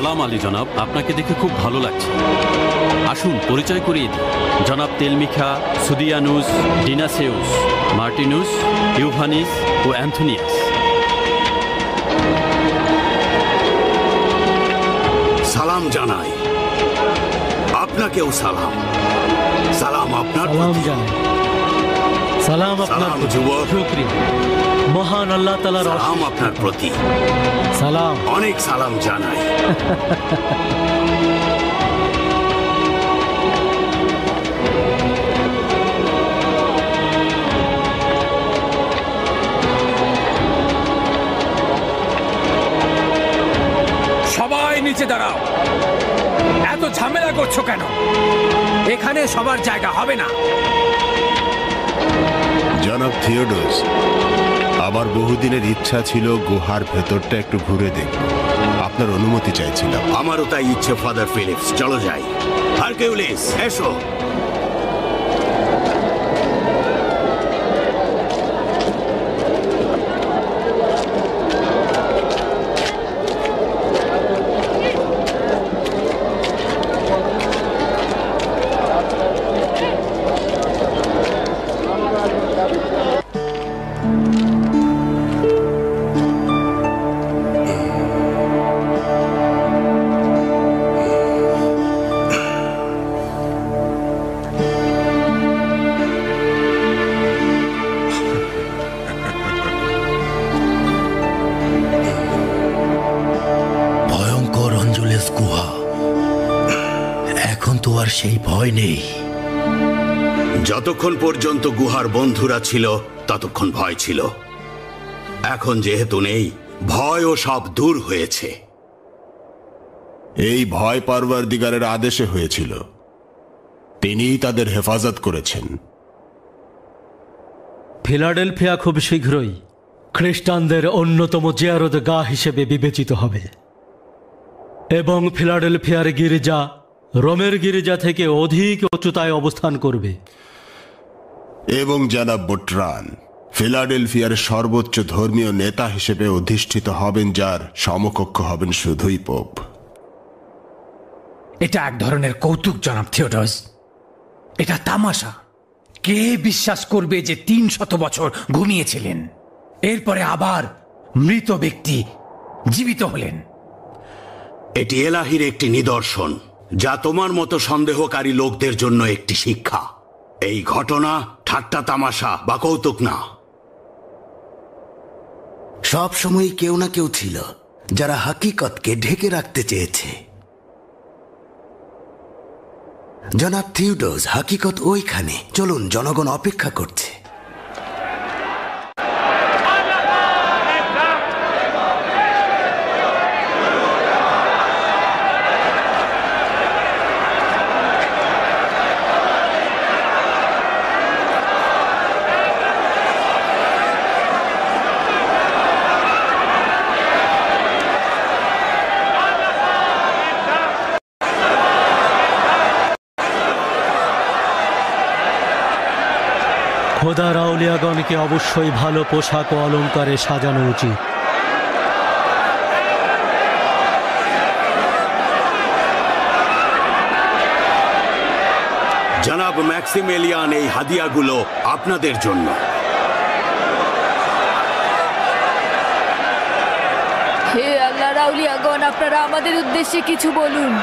সালাম আলী জনাব, আপনাকে দেখে খুব ভালো লাগছে। আসুন পরিচয় করিয়ে দিই। জনাব তেলমিখা, সুদিয়ানুস, ডিনাসেউস, মার্টিনুস, ইউভানিস ও অ্যান্থোনিয়াস। সালাম জানাই। আপনাকেও সালাম। সালাম আপনার প্রতি। সালাম আপনার যুবক। মহান আল্লাহ তাআলার সালাম আপনার প্রতি। সালাম। অনেক সালাম জানাই। সবাই নিচে দাঁড়াও। এত ঝামেলা করছো কেন? এখানে সবার জায়গা হবে না। জনাব থিওডোস, আমার বহুদিনের ইচ্ছা ছিল গুহার ভেতরটা একটু ঘুরে দেখব। আপনার অনুমতি চাইছিলাম। আমারও তাই ইচ্ছে ফাদার ফিলিপস। চলো যাই। হারকিউলিস, এসো। সেই ভয় নেই। যতক্ষণ পর্যন্ত গুহার বন্ধুরা ছিল ততক্ষণ ভয় ছিল। এখন যেহেতু নেই, ভয়ও সব দূর হয়েছে। এই ভয় পরওয়ারদিগারের আদেশে হয়েছিল। তিনিই তাদের হেফাজত করেছেন। ফিলাডেলফিয়া খুব শীঘ্রই খ্রিস্টানদের অন্যতম জিয়ারতগাহ হিসেবে বিবেচিত হবে এবং ফিলাডেলফিয়ার গির্জা রোমের গির্জা থেকে অধিক উচ্চতায় অবস্থান করবে। এবং জনাব বুটরান ফিলাডেলফিয়ার সর্বোচ্চ ধর্মীয় নেতা হিসেবে অধিষ্ঠিত হবেন, যার সমকক্ষ হবেন শুধুই পোপ। এটা এক ধরনের কৌতুক জনাব থিওডোস। এটা তামাশা। কে বিশ্বাস করবে যে ৩০০ বছর ঘুমিয়েছিলেন, এরপরে আবার মৃত ব্যক্তি জীবিত হলেন? এটি এলাহির একটি নিদর্শন, যা তোমার মতো সন্দেহকারী লোকদের জন্য একটি শিক্ষা। এই ঘটনা ঠাট্টা তামাশা বা কৌতুক না। সব সময় কেউ না কেউ ছিল যারা হাকিকতকে ঢেকে রাখতে চেয়েছে। জনাব থিওডোস, হাকিকত ওইখানে। চলুন, জনগণ অপেক্ষা করছে। খোদার আউলিয়াগণকে অবশ্যই ভালো পোশাক ও অলঙ্কারে সাজানো উচিত। জনাব ম্যাক্সিমেলিয়ান, এই হাদিয়াগুলো আপনাদের জন্য। হে আল্লাহর আউলিয়াগণ, আপনারা আমাদের উদ্দেশ্যে কিছু বলুন।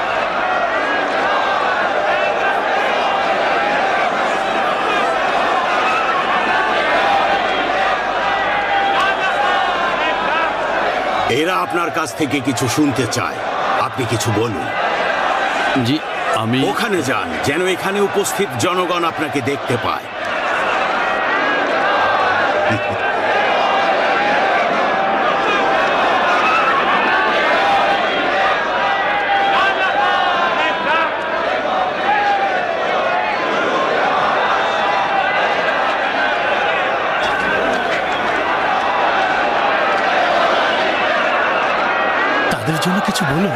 এরা আপনার কাছ থেকে কিছু শুনতে চায়। আপনি কিছু বলুন। জি, আমি ওখানে যান, যেন এখানে উপস্থিত জনগণ আপনাকে দেখতে পায়। তাদের জন্য কিছু বলুন।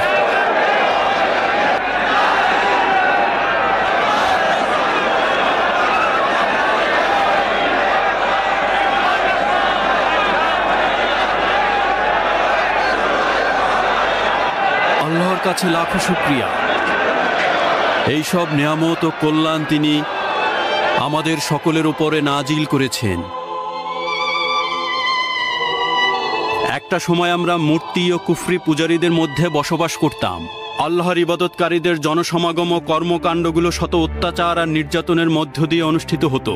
আল্লাহর কাছে লাখো শুকরিয়া। এইসব নিয়ামত ও কল্যাণ তিনি আমাদের সকলের উপরে নাজিল করেছেন। একটা সময় আমরা মূর্তি ও কুফরি পূজারীদের মধ্যে বসবাস করতাম। আল্লাহর ইবাদতকারীদের জনসমাগম ও কর্মকাণ্ডগুলো শত অত্যাচার আর নির্যাতনের মধ্য দিয়ে অনুষ্ঠিত হতো।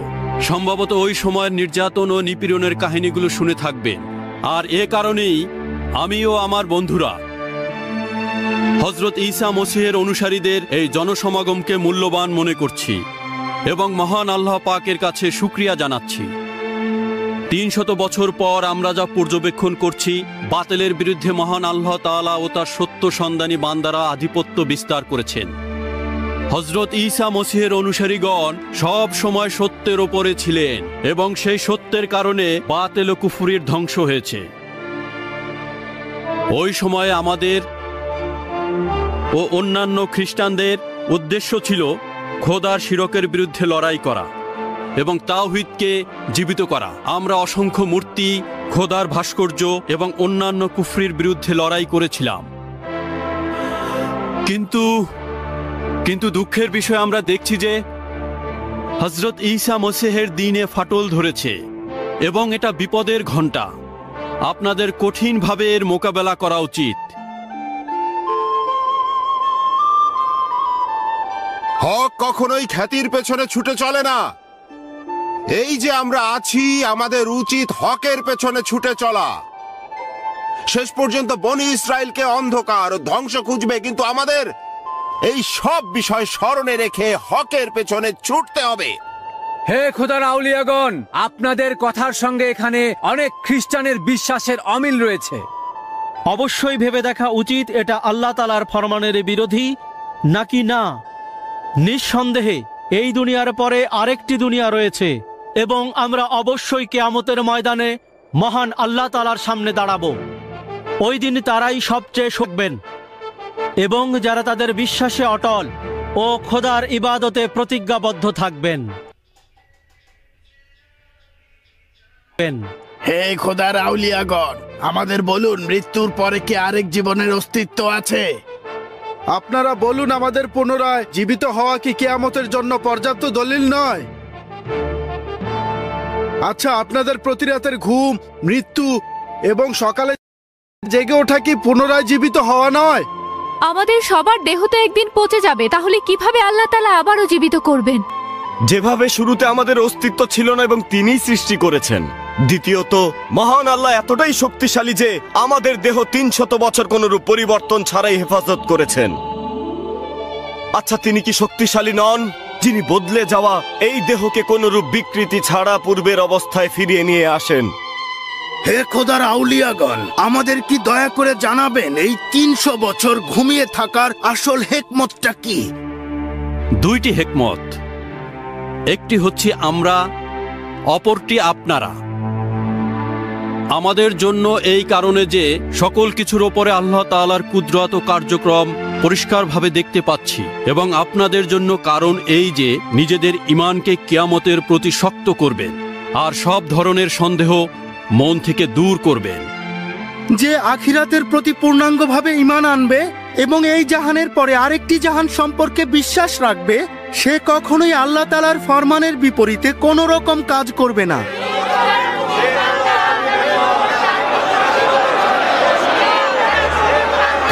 সম্ভবত ওই সময়ের নির্যাতন ও নিপীড়নের কাহিনীগুলো শুনে থাকবেন। আর এ কারণেই আমি ও আমার বন্ধুরা হযরত ঈসা মসীহের অনুসারীদের এই জনসমাগমকে মূল্যবান মনে করছি এবং মহান আল্লাহ পাকের কাছে শুকরিয়া জানাচ্ছি। 300 বছর পর আমরা যা পর্যবেক্ষণ করছি, বাতিলের বিরুদ্ধে মহান আল্লাহ তাআলা ও তার সত্য সন্ধানী বান্দারা আধিপত্য বিস্তার করেছেন। হযরত ঈসা মসীহের অনুসারীগণ সব সময় সত্যের ওপরে ছিলেন এবং সেই সত্যের কারণে বাতিল ও কুফরির ধ্বংস হয়েছে। ওই সময়ে আমাদের ও অন্যান্য খ্রিস্টানদের উদ্দেশ্য ছিল খোদার শিরকের বিরুদ্ধে লড়াই করা এবং তাওহীদকে জীবিত করা। আমরা অসংখ্য মূর্তি, খোদার ভাস্কর্য এবং অন্যান্য কুফরির বিরুদ্ধে লড়াই করেছিলাম। কিন্তু দুঃখের বিষয় আমরা দেখছি যে হযরত ঈসা মসীহের দ্বীনে ফাটল ধরেছে এবং এটা বিপদের ঘণ্টা। আপনাদের কঠিনভাবে এর মোকাবেলা করা উচিত। হক কখনোই খ্যাতির পেছনে ছুটে চলে না। এই যে আমরা আছি, আমাদের উচিত হকের পেছনে ছুটে চলা। শেষ পর্যন্ত বনি ইসরায়েলকে অন্ধকার ও ধ্বংস খুঁজবে, কিন্তু আমাদের এই সব বিষয় স্মরণে রেখে হকের পেছনে ছুটতে হবে। হে খোদার আউলিয়াগণ, আপনাদের কথার সঙ্গে এখানে অনেক খ্রিস্টানের বিশ্বাসের অমিল রয়েছে। অবশ্যই ভেবে দেখা উচিত এটা আল্লাহ তাআলার ফরমানের বিরোধী নাকি না। নিঃসন্দেহে এই দুনিয়ার পরে আরেকটি দুনিয়া রয়েছে এবং আমরা অবশ্যই কিয়ামতের ময়দানে মহান আল্লাহ তাআলার সামনে দাঁড়াবো। ওই দিন তারাই সবচেয়ে শোকবেন এবং যারা তাদের বিশ্বাসে অটল ও খোদার ইবাদতে প্রতিজ্ঞাবদ্ধ থাকবেন। হে খোদার আউলিয়াগণ, আমাদের বলুন, মৃত্যুর পরে কি আরেক জীবনের অস্তিত্ব আছে? আপনারা বলুন, আমাদের পুনরায় জীবিত হওয়া কি কিয়ামতের জন্য পর্যাপ্ত দলিল নয়? আচ্ছা, আপনাদের প্রতি রাতের ঘুম, মৃত্যু এবং সকালে জেগে ওঠা কি পুনরায় জীবিত হওয়া নয়? আমাদের সবার দেহ তো একদিন পচে যাবে, তাহলে কিভাবে আল্লাহ তাআলা আবারও জীবিত করবেন? যেভাবে শুরুতে আমাদের অস্তিত্ব ছিল না এবং তিনিই সৃষ্টি করেছেন। দ্বিতীয়ত, মহান আল্লাহ এতটাই শক্তিশালী যে আমাদের দেহ 300 বছর কোনরূপ পরিবর্তন ছাড়াই হেফাজত করেছেন। আচ্ছা, তিনি কি শক্তিশালী নন, যিনি বদলে যাওয়া এই দেহকে কোনরূপ বিকৃতি ছাড়া পূর্বের অবস্থায় ফিরিয়ে নিয়ে আসেন? হে খোদার আউলিয়াগণ, আমাদের কি দয়া করে জানাবেন এই 300 বছর ঘুমিয়ে থাকার আসল হিকমতটা কি? দুইটি হিকমত, একটি হচ্ছে আমরা, অপরটি আপনারা। আমাদের জন্য এই কারণে যে সকল কিছুর ওপরে আল্লাহ তাআলার কুদরত ও কার্যক্রম পরিষ্কারভাবে দেখতে পাচ্ছি, এবং আপনাদের জন্য কারণ এই যে নিজেদের ঈমানকে কিয়ামতের প্রতি শক্ত করবেন আর সব ধরনের সন্দেহ মন থেকে দূর করবেন। যে আখিরাতের প্রতি পূর্ণাঙ্গভাবে ঈমান আনবে এবং এই জাহানের পরে আরেকটি জাহান সম্পর্কে বিশ্বাস রাখবে, সে কখনোই আল্লাহ তাআলার ফরমানের বিপরীতে কোনো রকম কাজ করবে না।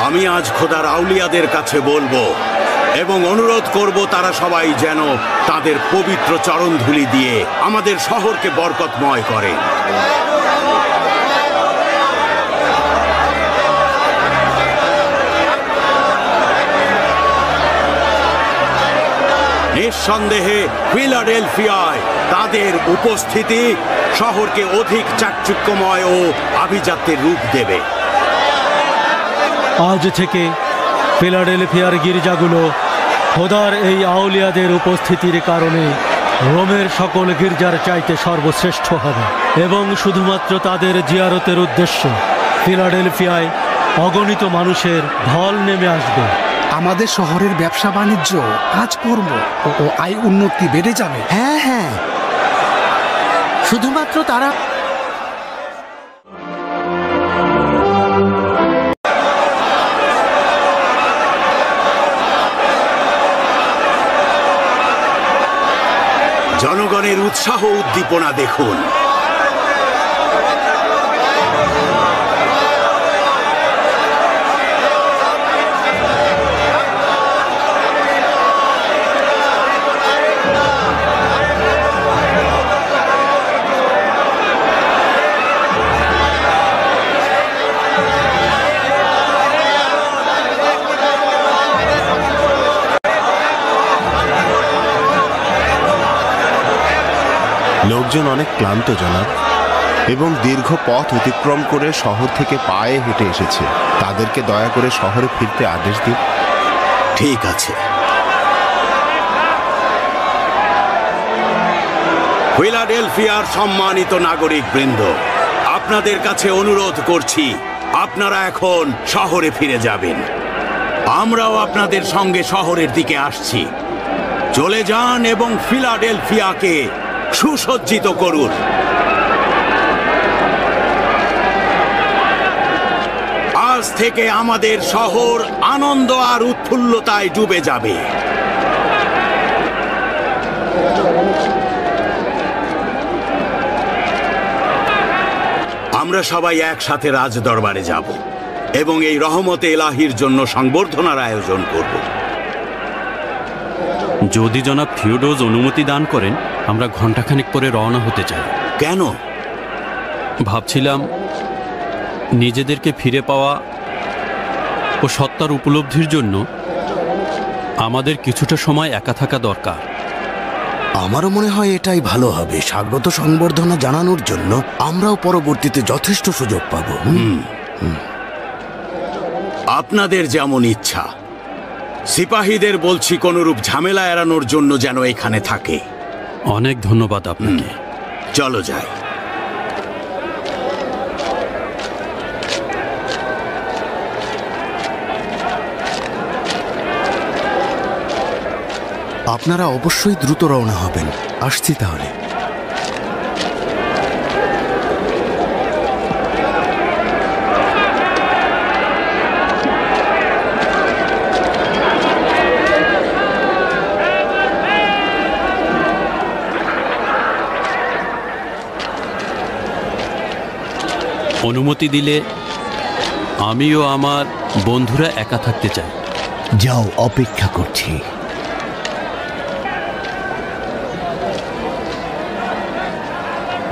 আমি আজ খোদার আউলিয়াদের কাছে বলবো এবং অনুরোধ করব তারা সবাই যেন তাদের পবিত্র চরণধুলি দিয়ে আমাদের শহরকে বরকতময় করে। নিঃসন্দেহে ফিলাডেলফিয়ায় তাদের উপস্থিতি শহরকে অধিক চাকচিক্যময় ও আভিজাত্যের রূপ দেবে। আজ থেকে ফিলাডেলফিয়ার গির্জাগুলো খোদার এই আউলিয়াদের উপস্থিতির কারণে রোমের সকল গির্জার চাইতে সর্বশ্রেষ্ঠ হবে এবং শুধুমাত্র তাদের জিয়ারতের উদ্দেশ্যে ফিলাডেলফিয়ায় অগণিত মানুষের ঢল নেমে আসবে। আমাদের শহরের ব্যবসা বাণিজ্য, কাজকর্ম ও আয় উন্নতি বেড়ে যাবে। হ্যাঁ হ্যাঁ, শুধুমাত্র তারা জনগণের উৎসাহ উদ্দীপনা দেখুন। লোকজন অনেক ক্লান্ত জনাব, এবং দীর্ঘ পথ অতিক্রম করে শহর থেকে পায়ে হেঁটে এসেছে। তাদেরকে দয়া করে শহরে ফিরতে আদেশ দিন। ঠিক আছে। ফিলাডেলফিয়ার সম্মানিত নাগরিক বৃন্দ, আপনাদের কাছে অনুরোধ করছি, আপনারা এখন শহরে ফিরে যাবেন। আমরাও আপনাদের সঙ্গে শহরের দিকে আসছি। চলে যান এবং ফিলাডেলফিয়াকে সুসজ্জিত করুন। আজ থেকে আমাদের শহর আনন্দ আর উৎফুল্লতায় ডুবে যাবে। আমরা সবাই একসাথে রাজদরবারে যাব এবং এই রহমতে এলাহির জন্য সংবর্ধনার আয়োজন করব। যদি জনাব থিওডোস অনুমতি দান করেন, আমরা ঘণ্টাখানেক পরে রওনা হতে চাই। কেন? ভাবছিলাম নিজেদেরকে ফিরে পাওয়া ও সত্তার উপলব্ধির জন্য আমাদের কিছুটা সময় একা থাকা দরকার। আমারও মনে হয় এটাই ভালো হবে। স্বাগত সংবর্ধনা জানানোর জন্য আমরাও পরবর্তীতে যথেষ্ট সুযোগ পাব। আপনাদের যেমন ইচ্ছা। সিপাহীদের বলছি কোনরূপ ঝামেলা এড়ানোর জন্য যেন এখানে থাকে। অনেক ধন্যবাদ আপনাকে। চলো যাই। আপনারা অবশ্যই দ্রুত রওনা হবেন। আসছি তাহলে। অনুমতি দিলে আমিও আমার বন্ধুরা একা থাকতে চাই। যাও, অপেক্ষা করছি।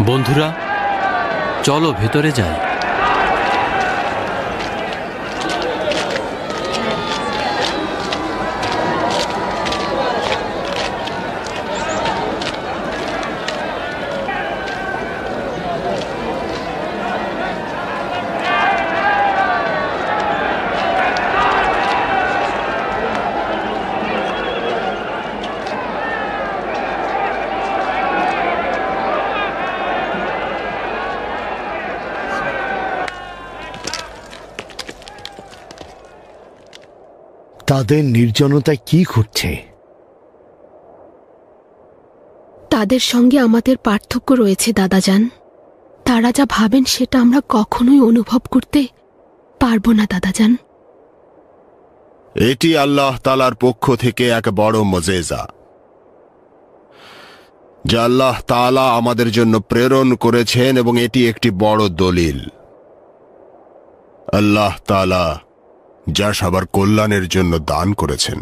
বন্ধুরা, চলো ভেতরে যাই। তাদের নির্জনতায় কি ঘটছে? তাদের সঙ্গে আমাদের পার্থক্য রয়েছে দাদাজান। তারা যা ভাবেন সেটা আমরা কখনোই অনুভব করতে পারবো না দাদাজান। এটি আল্লাহ তাআলার পক্ষ থেকে এক বড় মুজিজা, যা আল্লাহ তাআলা আমাদের জন্য প্রেরণ করেছেন, এবং এটি একটি বড় দলিল। আল্লাহ তাআলা যা সবার কল্যাণের জন্য দান করেছেন।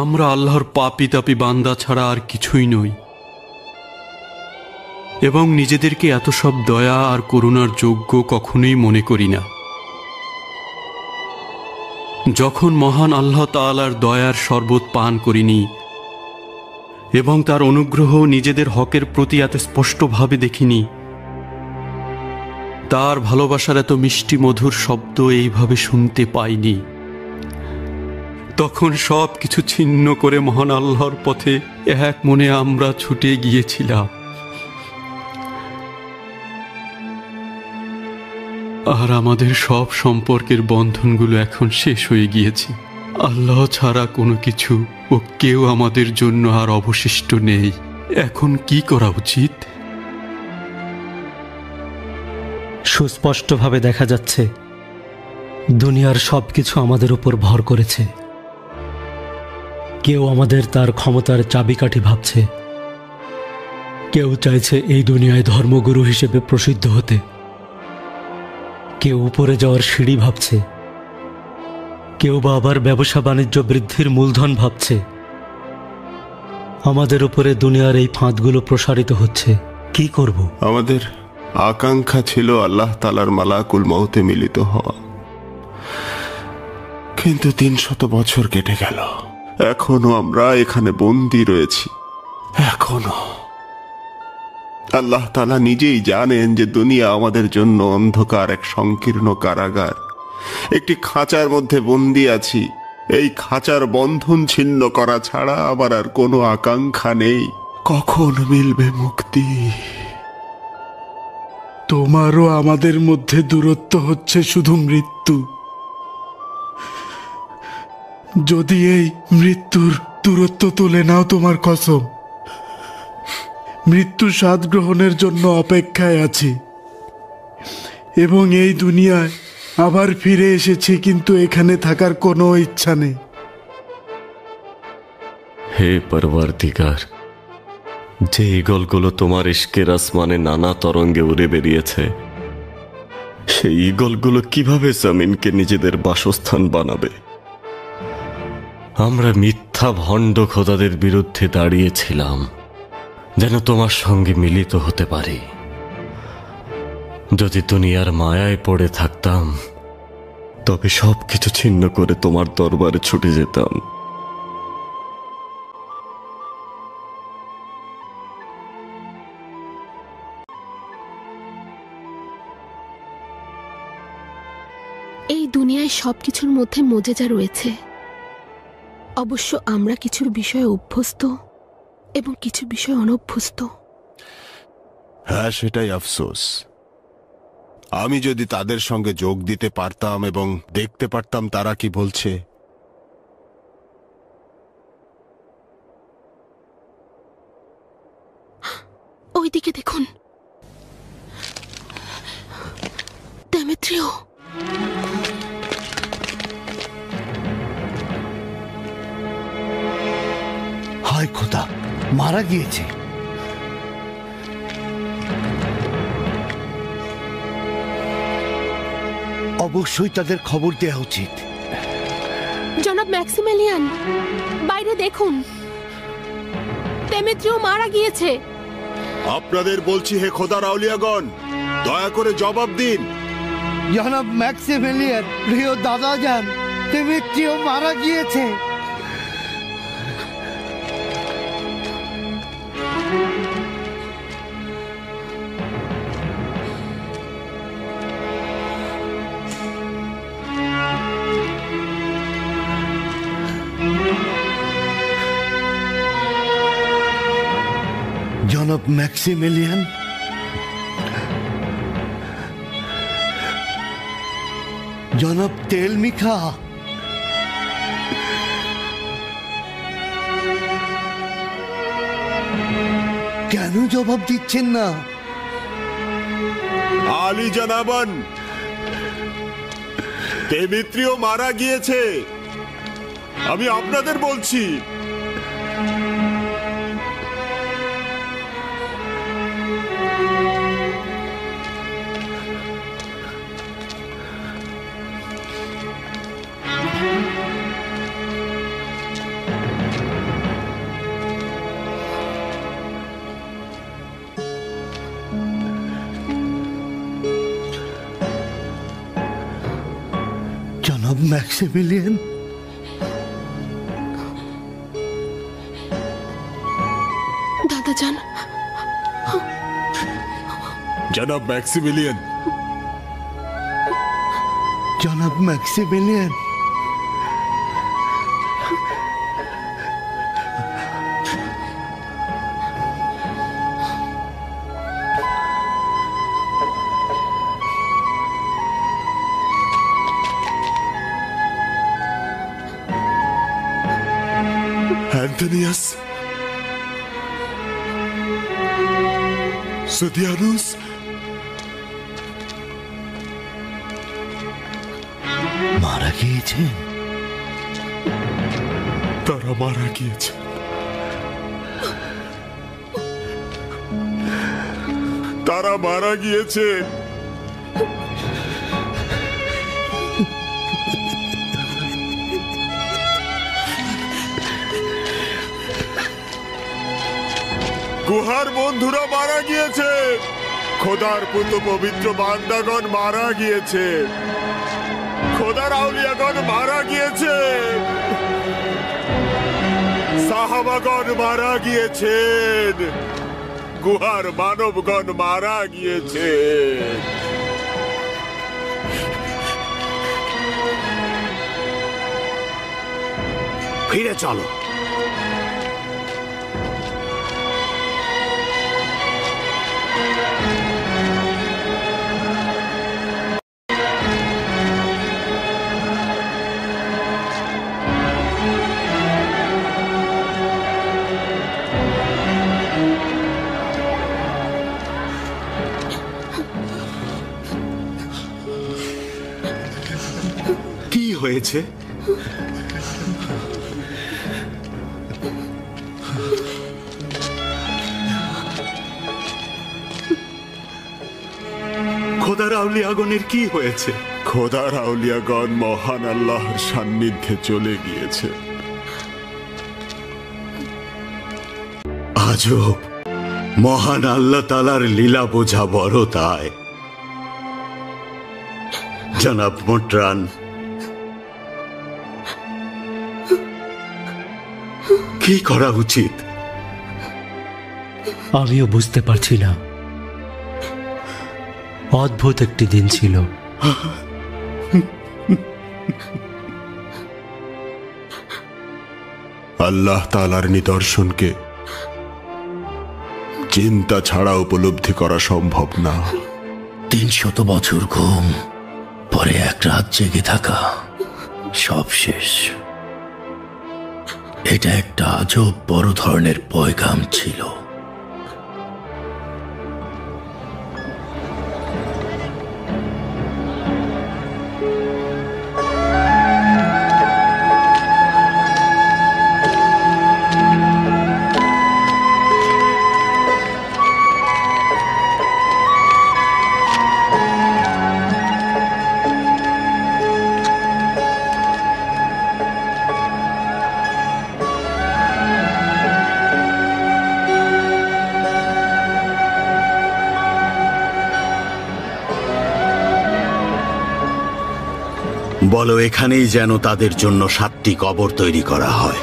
আমরা আল্লাহর পাপী তাপী বান্দা ছাড়া আর কিছুই নই, এবং নিজেদেরকে এত সব দয়া আর করুণার যোগ্য কখনোই মনে করি না। যখন মহান আল্লাহ তাআলার দয়ার শরবত পান করিনি এবং তার অনুগ্রহ নিজেদের হকের প্রতি এত স্পষ্টভাবে দেখিনি, তার ভালোবাসার এত মিষ্টি মধুর শব্দ এইভাবে শুনতে পাইনি, তখন সব কিছু ছিন্ন করে মহান আল্লাহর পথে এক মনে আমরা ছুটে গিয়েছিলাম। আর আমাদের সব সম্পর্কের বন্ধনগুলো এখন শেষ হয়ে গিয়েছে। আল্লাহ ছাড়া কোনো কিছু ও কেউ আমাদের জন্য আর অবশিষ্ট নেই। এখন কি করা উচিত? সুস্পষ্টভাবে দেখা যাচ্ছে দুনিয়ার সবকিছু আমাদের উপর ভর করেছে, কেউ আমাদের তার ক্ষমতার চাবিকাঠি ভাবছে, কেউ চাইছে এই দুনিয়ায় ধর্মগুরু হিসেবে প্রসিদ্ধ হতে, কেউ উপরে যাওয়ার সিঁড়ি ভাবছে, কেউ বা আবার ব্যবসা বাণিজ্য বৃদ্ধির মূলধন ভাবছে। আমাদের উপরে দুনিয়ার এই ফাঁদগুলো প্রসারিত হচ্ছে। কি করব? আমাদের আকাঙ্ক্ষা ছিল আল্লাহ তাআলার মালাকুল মউতে মিলিত হওয়া, কিন্তু ৩০০ বছর কেটে গেল, এখনো আমরা এখানে বন্দী রয়েছি। এখনো আল্লাহ তাআলা নিজেই জানেন যে দুনিয়া আমাদের জন্য অন্ধকার এক সংকীর্ণ কারাগার। একটি খাঁচার মধ্যে বন্দী আছি। এই খাঁচার বন্ধন ছিন্ন করা ছাড়া আমার আর কোনো আকাঙ্ক্ষা নেই। কখন মিলবে মুক্তি? তোমারও আমাদের মধ্যে দূরত্ব হচ্ছে শুধু মৃত্যু। যদি এই মৃত্যুর দূরত্ব তুলে নাও, তোমার কসম, মৃত্যু স্বাদ গ্রহণের জন্য অপেক্ষায় আছি এবং এই দুনিয়ায় আবার ফিরে এসেছি, কিন্তু এখানে থাকার কোনো ইচ্ছা নেই। হে পরওয়ারদিগার, যে ঈগলগুলো তোমার ইশকের আসমানে নানা তরঙ্গে উড়ে বেরিয়েছে, সেই ঈগলগুলো কিভাবে জমিনকে নিজেদের বাসস্থান বানাবে? আমরা মিথ্যা ভণ্ড খোদাদের বিরুদ্ধে দাঁড়িয়েছিলাম যেন তোমার সঙ্গে মিলিত হতে পারি। যদি দুনিয়ার মায়ায় পড়ে থাকতাম তবে সবকিছু ছিন্ন করে তোমার দরবারে ছুটে যেতাম। এই দুনিয়ায় সবকিছুর মধ্যে মজেজা রয়েছে। অবশ্য আমরা কিছুর বিষয়ে অভ্যস্ত এবং কিছু বিষয় অনভ্যস্ত। হ্যাঁ, সেটাই আফসোস। আমি যদি তাদের সঙ্গে যোগ দিতে পারতাম এবং দেখতে পারতাম তারা কি বলছে। ওইদিকে দেখুন, দেমেত্রিও। হায় খোদা, মারা গিয়েছে। অবশ্যই তাদের খবর দেওয়া উচিত। জনাব ম্যাক্সিমিলিয়ান, বাইরে দেখুন, দেমেত্রিও মারা গিয়েছে। আপনাদের বলছি, হে খোদার আউলিয়াগণ, দয়া করে জবাব দিন। জনাব ম্যাক্সিমিলিয়ান, প্রিয় দাদাজান, দেমেত্রিও মারা গিয়েছে। জনাব ম্যাক্সিমিলিয়ান, জনাব তেলমিখা, কেন জবাব দিচ্ছেন না? আলী জানাবান, দেমিত্রিও মারা গিয়েছে। আমি আপনাদের বলছি। জনাব ম্যাক্সিমিলিয়ান, দাদাজান, জনাব ম্যাক্সিমিলিয়ান, জনাব ম্যাক্সিমিলিয়ান, অ্যান্টনিয়াস, সুদিয়ানুস, মারা গিয়েছেন। তারা মারা গিয়েছে। তারা মারা গিয়েছে। গুহার বন্ধুরা মারা গিয়েছে। খোদার পুত পবিত্র বান্দাগণ মারা গিয়েছে। খোদার আউলিয়াগণ মারা গিয়েছে। সাহাবাগণ মারা গিয়েছেন। গুহার মানবগণ মারা গিয়েছে। ফিরে চলো। কি হয়েছে? খোদার আউলিয়াগণের কি হয়েছে? খোদার আউলিয়াগণ মহান আল্লাহর সান্নিধ্যে চলে গিয়েছে। আজব, মহান আল্লাহ তাআলার লীলা বোঝা বড় তাই। জনাব মোটরান, কি করা উচিত? আমিও বুঝতে পারছি না। অদ্ভুত একটি দিন ছিল। আল্লাহ তাআলার নিদর্শনকে চিন্তা ছাড়া উপলব্ধি করা সম্ভব না। 300 বছর ঘুম, পরে এক রাত জেগে থাকা, সব শেষ। এটা একটা আজব বড় ধরনের পয়গাম ছিল। বলো, এখানেই যেন তাদের জন্য 7টি কবর তৈরি করা হয়।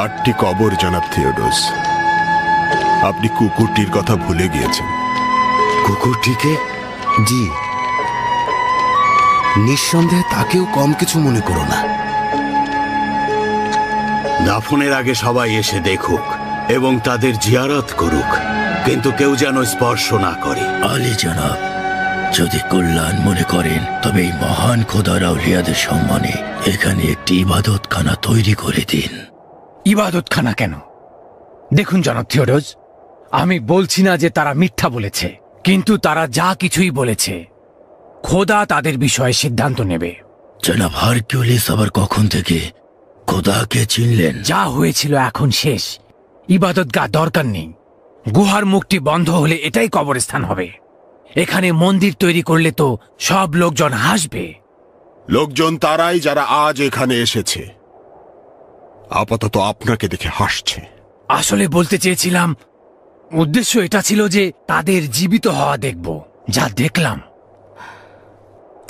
8টি কবর জনাব থিওডোস। আপনি কুকুরটির কথা ভুলে গিয়েছেন। কুকুরটিকে? জি, নিঃসন্দেহে তাকেও কম কিছু মনে করো না। দাফনের আগে সবাই এসে দেখুক এবং তাদের জিয়ারত করুক, কিন্তু কেউ যেন স্পর্শ না করে। আলী জনাব, যদি কল্যাণ মনে করেন তবে এই মহান খোদার আউলিয়াদের সম্মানে এখানে একটি ইবাদতখানা তৈরি করে দিন। ইবাদতখানা কেন? দেখুন জনাব থিওডোস, আমি বলছি না যে তারা মিথ্যা বলেছে, কিন্তু তারা যা কিছুই বলেছে খোদা তাদের বিষয়ে সিদ্ধান্ত নেবে। জনাব হারকিউলিস আবার কখন থেকে খোদাকে চিনলেন? যা হয়েছিল এখন শেষ। ইবাদতগাহ দরকার নেই। গুহার মুখটি বন্ধ হলে এটাই কবরস্থান হবে। এখানে মন্দির তৈরি করলে তো সব লোকজন হাসবে। লোকজন তারাই যারা আজ এখানে এসেছে। আপাতত আপনাকে দেখে হাসছে। আসলে বলতে চেয়েছিলাম, উদ্দেশ্য এটা ছিল যে তাদের জীবিত হওয়া দেখব। যা দেখলাম,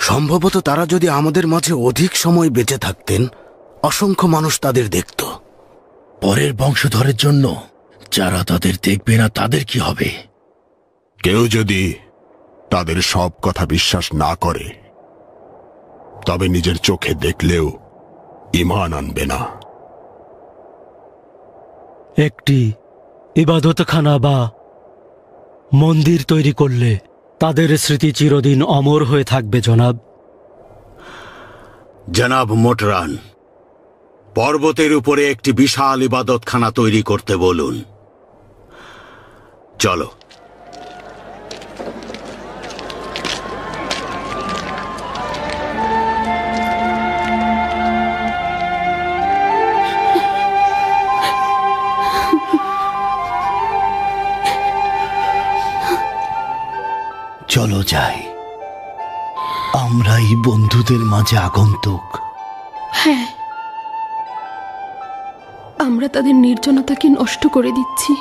সম্ভবত তারা যদি আমাদের মাঝে অধিক সময় বেঁচে থাকতেন, অসংখ্য মানুষ তাদের দেখত। পরের বংশধরের জন্য যারা তাদের দেখবে না, তাদের কি হবে? কেউ যদি তাদের সব কথা বিশ্বাস না করে, তবে নিজের চোখে দেখলেও ঈমান আনবে না। একটি ইবাদতখানা বা মন্দির তৈরি করলে তাদের স্মৃতি চিরদিন অমর হয়ে থাকবে জনাব। জনাব মোটরান, পর্বতের উপরে একটি বিশাল ইবাদতখানা তৈরি করতে বলুন। চলো। যায় আমরাই বন্ধুদের মাঝে আগন্তুক। হ্যাঁ, আমরা তাদের নির্জনতাকে নষ্ট করে দিচ্ছি।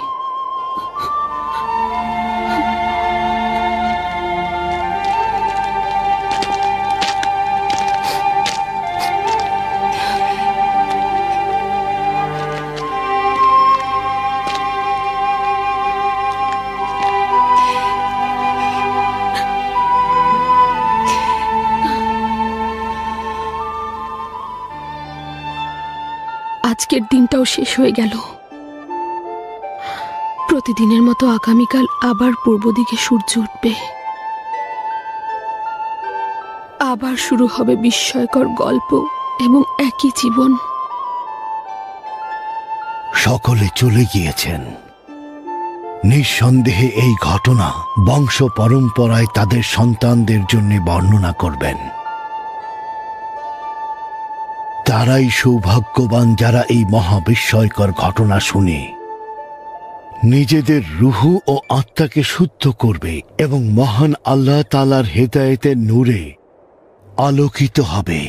আজকের দিনটাও শেষ হয়ে গেল। প্রতিদিনের মতো আগামীকাল আবার পূর্ব দিকে সূর্য উঠবে, আবার শুরু হবে বিস্ময়কর গল্প এবং একই জীবন। সকলে চলে গিয়েছেন। নিঃসন্দেহে এই ঘটনা বংশ পরম্পরায় তাদের সন্তানদের জন্য বর্ণনা করবেন। তারাই সৌভাগ্যবান যারা এই মহাবিস্ময়কর ঘটনা শুনে নিজেদের রুহু ও আত্মাকে শুদ্ধ করবে এবং মহান আল্লাহ তাআলার হেদায়েতের নূরে আলোকিত হবে।